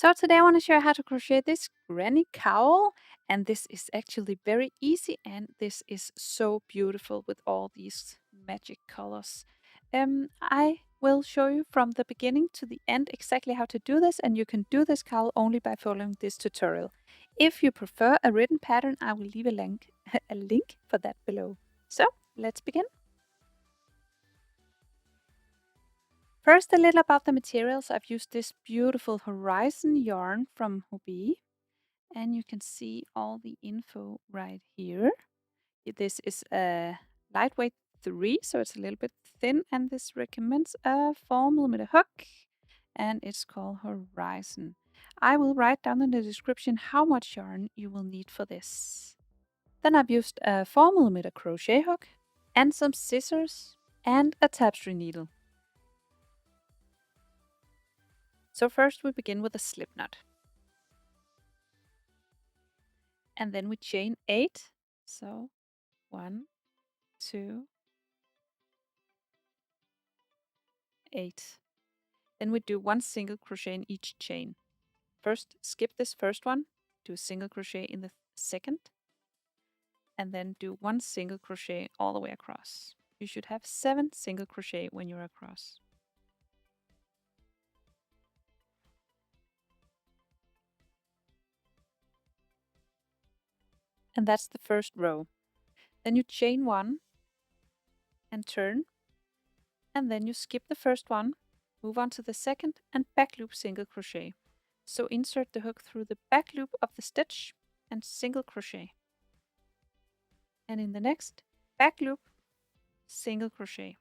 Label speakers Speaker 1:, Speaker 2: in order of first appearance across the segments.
Speaker 1: So today I want to show you how to crochet this Granny Cowl, and this is actually very easy, and this is so beautiful with all these magic colors. I will show you from the beginning to the end exactly how to do this, and you can do this cowl only by following this tutorial. If you prefer a written pattern, I will leave a link, a link for that below. So let's begin. First, a little about the materials. I've used this beautiful Horizon yarn from Hobbii. And you can see all the info right here. This is a lightweight 3, so it's a little bit thin, and this recommends a 4mm hook, and it's called Horizon. I will write down in the description how much yarn you will need for this. Then I've used a 4mm crochet hook, and some scissors, and a tapestry needle. So first we begin with a slip knot. And then we chain 8. So 1, 2, 8. Then we do 1 single crochet in each chain. First, skip this first one, do a single crochet in the second, and then do 1 single crochet all the way across. You should have 7 single crochet when you're across. And that's the first row. Then you chain 1 and turn, and then you skip the first one, move on to the second, and back loop single crochet. So insert the hook through the back loop of the stitch and single crochet. And in the next, back loop, single crochet.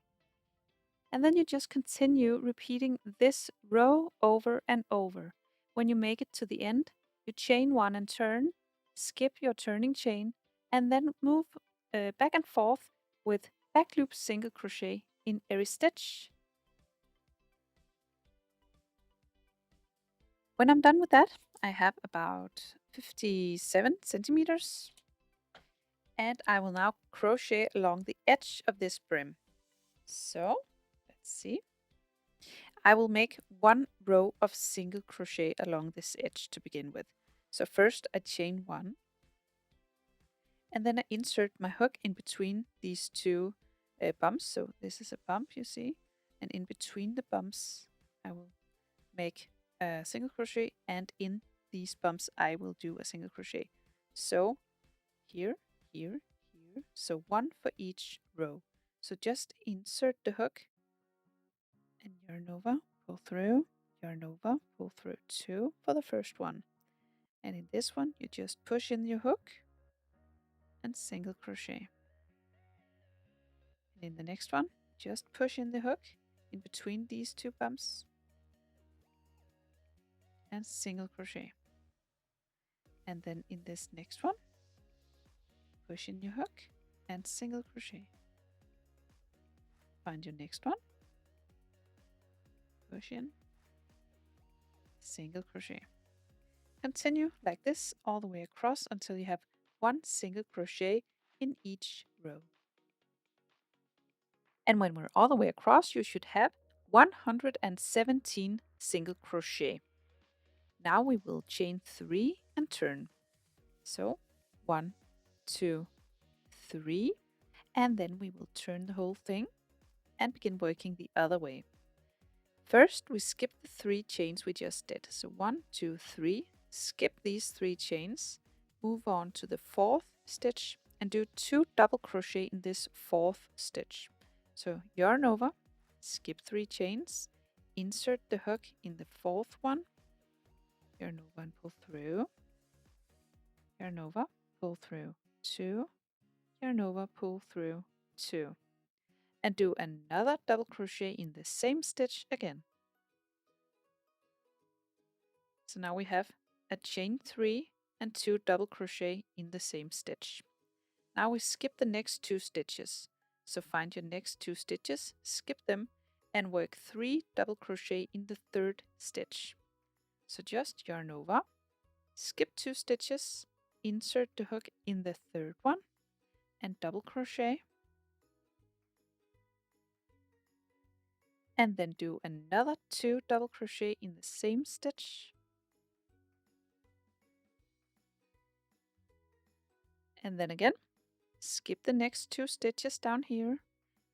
Speaker 1: And then you just continue repeating this row over and over. When you make it to the end, you chain 1 and turn, skip your turning chain, and then move back and forth with back loop single crochet in every stitch. When I'm done with that, I have about 57 centimeters, and I will now crochet along the edge of this brim. So let's see. I will make 1 row of single crochet along this edge to begin with. So first I chain 1, and then I insert my hook in between these two bumps. So this is a bump, you see, and in between the bumps I will make a single crochet, and in these bumps I will do a single crochet. So here, here, here, so 1 for each row. So just insert the hook and yarn over, pull through, yarn over, pull through 2 for the first one. And in this one, you just push in your hook and single crochet. And in the next one, just push in the hook in between these two bumps and single crochet. And then in this next one, push in your hook and single crochet. Find your next one, push in, single crochet. Continue like this all the way across until you have 1 single crochet in each row. And when we're all the way across, you should have 117 single crochet. Now we will chain 3 and turn. So 1, 2, 3, and then we will turn the whole thing and begin working the other way. First, we skip the 3 chains we just did. So 1, 2, 3, skip these 3 chains, move on to the 4th stitch and do 2 double crochet in this 4th stitch. So yarn over, skip 3 chains, insert the hook in the 4th one, yarn over and pull through, yarn over, pull through 2, yarn over, pull through 2, and do another double crochet in the same stitch again. So now we have a chain 3 and 2 double crochet in the same stitch. Now we skip the next 2 stitches. So find your next 2 stitches, skip them, and work 3 double crochet in the 3rd stitch. So just yarn over, skip 2 stitches, insert the hook in the 3rd one, and double crochet, and then do another 2 double crochet in the same stitch, And then again, skip the next 2 stitches down here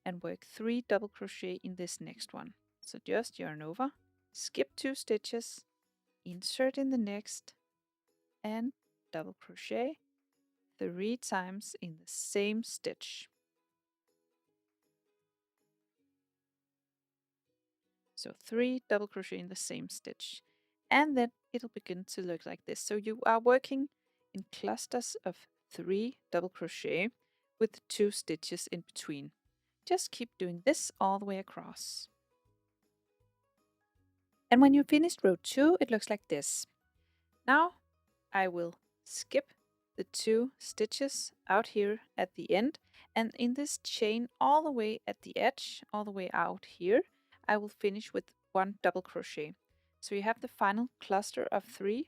Speaker 1: and work 3 double crochet in this next one. So just yarn over, skip 2 stitches, insert in the next, and double crochet 3 times in the same stitch. So 3 double crochet in the same stitch. And then it'll begin to look like this. So you are working in clusters of 3 double crochet with 2 stitches in between. Just keep doing this all the way across. And when you finish row 2, it looks like this. Now I will skip the 2 stitches out here at the end, and in this chain all the way at the edge, all the way out here, I will finish with 1 double crochet. So you have the final cluster of 3,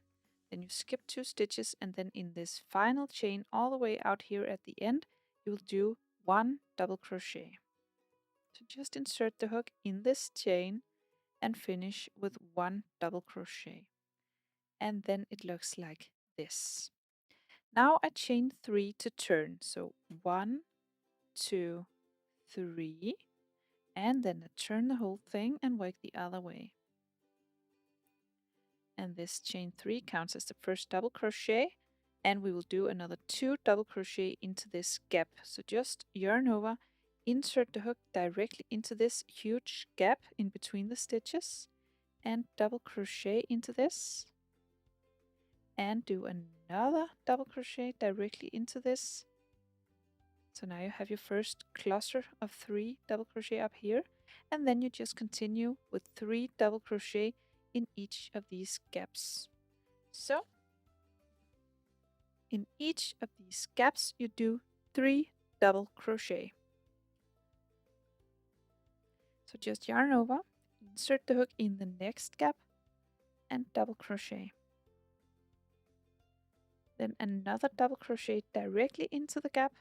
Speaker 1: then you skip 2 stitches, and then in this final chain all the way out here at the end, you will do 1 double crochet. So just insert the hook in this chain and finish with 1 double crochet. And then it looks like this. Now I chain 3 to turn. So 1, 2, 3, and then I turn the whole thing and work the other way. And this chain 3 counts as the first double crochet, and we will do another 2 double crochet into this gap. So just yarn over, insert the hook directly into this huge gap in between the stitches, and double crochet into this, and do another double crochet directly into this. So now you have your first cluster of 3 double crochet up here, and then you just continue with 3 double crochet in each of these gaps. So in each of these gaps you do 3 double crochet. So just yarn over, insert the hook in the next gap, and double crochet. Then another double crochet directly into the gap,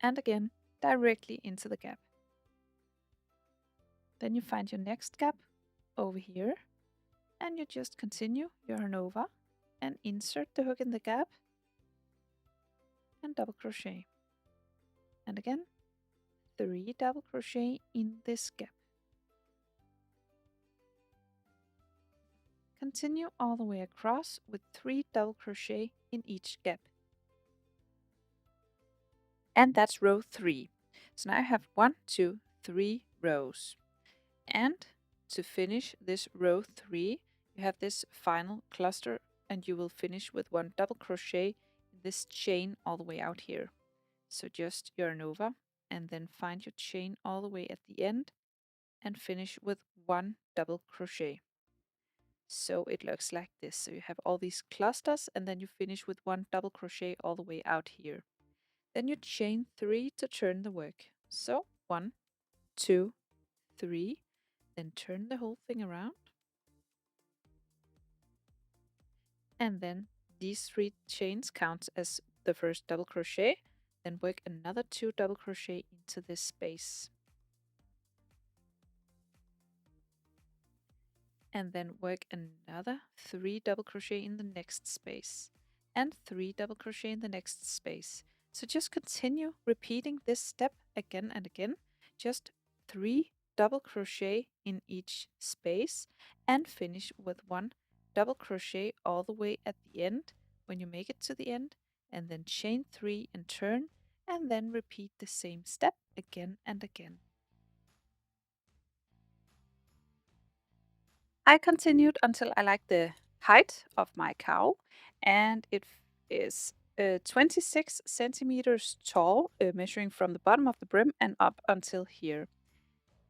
Speaker 1: and again directly into the gap. Then you find your next gap over here, and you just continue, yarn over, and insert the hook in the gap, and double crochet. And again 3 double crochet in this gap. Continue all the way across with 3 double crochet in each gap. And that's row 3. So now I have 1, 2, 3 rows. And to finish this row 3, you have this final cluster, and you will finish with 1 double crochet in this chain all the way out here. So just yarn over and then find your chain all the way at the end and finish with 1 double crochet. So it looks like this. So you have all these clusters, and then you finish with 1 double crochet all the way out here. Then you chain 3 to turn the work. So 1, 2, 3, then turn the whole thing around. And then these 3 chains count as the first double crochet. Then work another 2 double crochet into this space. And then work another 3 double crochet in the next space, and 3 double crochet in the next space. So just continue repeating this step again and again. Just 3 double crochet in each space, and finish with 1 double crochet all the way at the end when you make it to the end, and then chain 3 and turn, and then repeat the same step again and again. I continued until I liked the height of my cowl, and it is 26 centimeters tall, measuring from the bottom of the brim and up until here.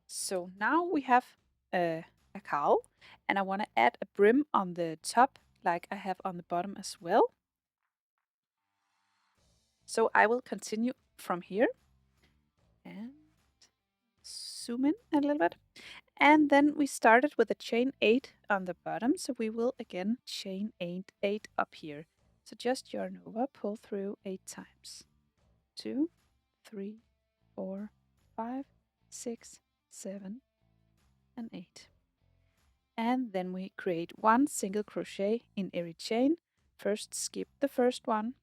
Speaker 1: So now we have a cowl, and I want to add a brim on the top like I have on the bottom as well. So I will continue from here and zoom in a little bit. And then we started with a chain 8 on the bottom, so we will again chain 8 up here. So just yarn over, pull through 8 times. 2, 3, 4, 5, 6, 7, and 8. And then we create 1 single crochet in every chain. First skip the first one,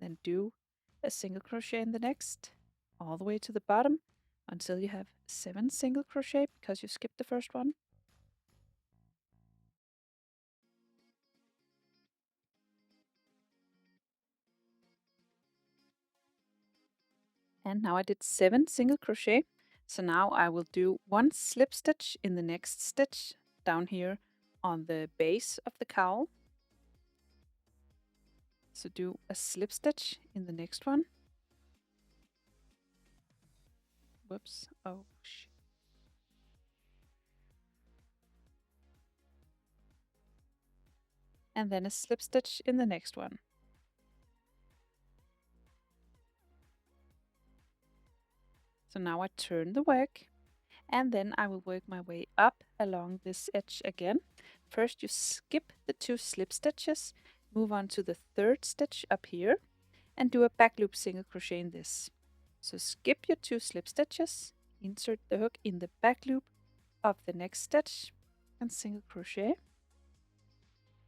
Speaker 1: Then do a single crochet in the next, all the way to the bottom until you have 7 single crochet because you skipped the first one. And now I did 7 single crochet. So now I will do 1 slip stitch in the next stitch down here on the base of the cowl. So do a slip stitch in the next one. Whoops. Oh, shit. And then a slip stitch in the next one. So now I turn the work, and then I will work my way up along this edge again. First you skip the 2 slip stitches, move on to the 3rd stitch up here, and do a back loop single crochet in this. So skip your 2 slip stitches, insert the hook in the back loop of the next stitch, and single crochet.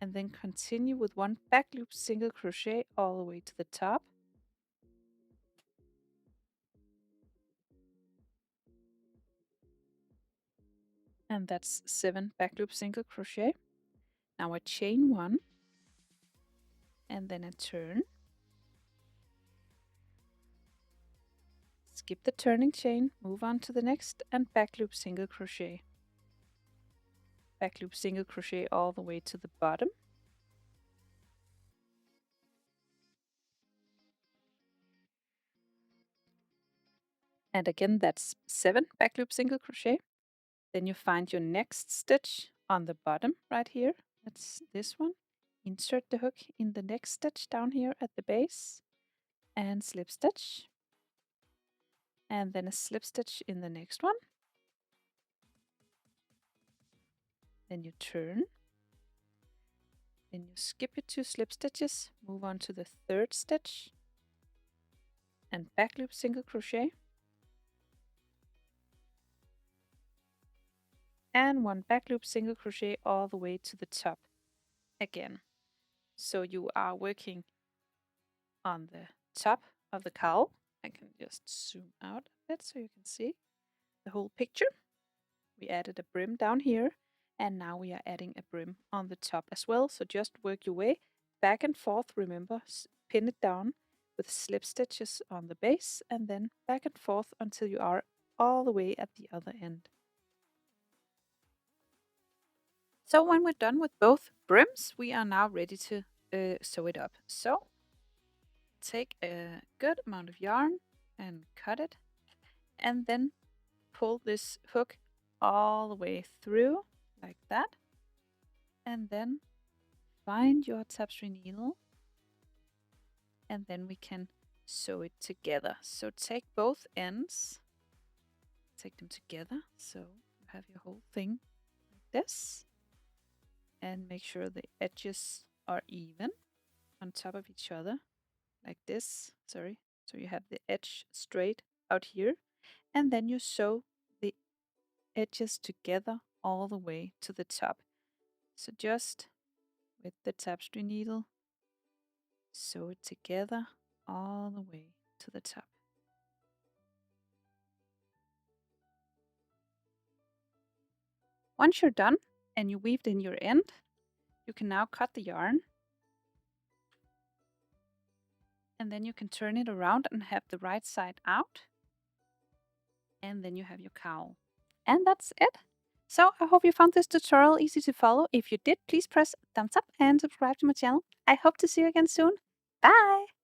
Speaker 1: And then continue with 1 back loop single crochet all the way to the top. And that's 7 back loop single crochet. Now I chain 1, and then I turn. Skip the turning chain, move on to the next, and back loop single crochet. Back loop single crochet all the way to the bottom. And again, that's 7 back loop single crochet. Then you find your next stitch on the bottom right here. That's this one. Insert the hook in the next stitch down here at the base and slip stitch. And then a slip stitch in the next one. Then you turn. Then you skip your 2 slip stitches, move on to the 3rd stitch and back loop single crochet. And 1 back loop single crochet all the way to the top again. So you are working on the top of the cowl. I can just zoom out a bit so you can see the whole picture. We added a brim down here, and now we are adding a brim on the top as well. So just work your way back and forth. Remember, pin it down with slip stitches on the base and then back and forth until you are all the way at the other end. So when we're done with both brims, we are now ready to sew it up. So take a good amount of yarn and cut it, and then pull this hook all the way through like that, and then find your tapestry needle, and then we can sew it together. So take both ends, take them together so you have your whole thing like this, and make sure the edges are even on top of each other like this. Sorry, so you have the edge straight out here, and then you sew the edges together all the way to the top. So just with the tapestry needle, sew it together all the way to the top. Once you're done and you weaved in your end, you can now cut the yarn, and then you can turn it around and have the right side out, and then you have your cowl. And that's it. So I hope you found this tutorial easy to follow. If you did, please press thumbs up and subscribe to my channel. I hope to see you again soon. Bye!